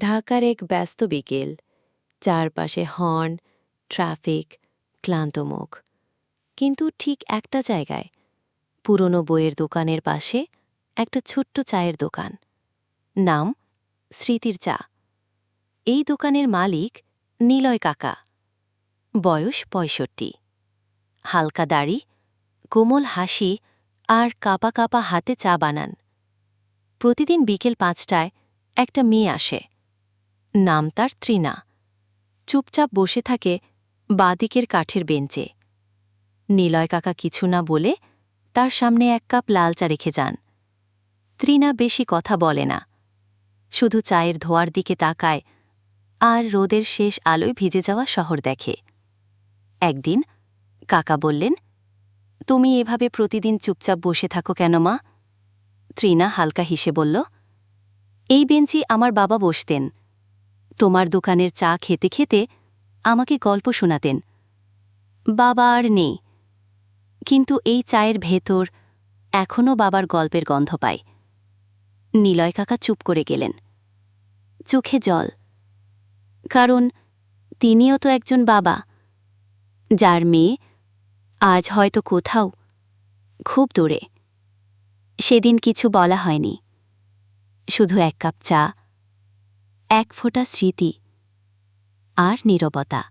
ঢাকার এক ব্যস্ত বিকেল, চারপাশে হর্ন, ট্রাফিক, ক্লান্ত মুখ। কিন্তু ঠিক একটা জায়গায়, পুরনো বইয়ের দোকানের পাশে একটা ছোট্ট চায়ের দোকান। নাম স্মৃতির চা। এই দোকানের মালিক নিলয় কাকা। বয়স ৬৫। হালকা দাড়ি, কোমল হাসি আর কাপা কাপা হাতে চা বানান। প্রতিদিন বিকেল ৫টায় একটা মেয়ে আসে। নাম তার তৃণা। চুপচাপ বসে থাকে বাঁদিকের কাঠের বেঞ্চে। নিলয় কাকা কিছু না বলে তার সামনে এক কাপ লাল চা রেখে যান। তৃণা বেশি কথা বলে না, শুধু চায়ের ধোয়ার দিকে তাকায় আর রোদের শেষ আলোয় ভিজে যাওয়া শহর দেখে। একদিন কাকা বললেন, তুমি এভাবে প্রতিদিন চুপচাপ বসে থাকো কেন মা? তৃণা হালকা হেসে বলল, এই বেঞ্চি আমার বাবা বসতেন। তোমার দোকানের চা খেতে খেতে আমাকে গল্প শোনাতেন। বাবা আর নেই, কিন্তু এই চায়ের ভেতর এখনও বাবার গল্পের গন্ধ পায়। নিলয় কাকা চুপ করে গেলেন, চোখে জল। কারণ তিনিও তো একজন বাবা, যার মেয়ে আজ হয়তো কোথাও খুব দূরে। সেদিন কিছু বলা হয়নি, শুধু এক কাপ চা, এক ফোঁটা স্মৃতি আর নীরবতা।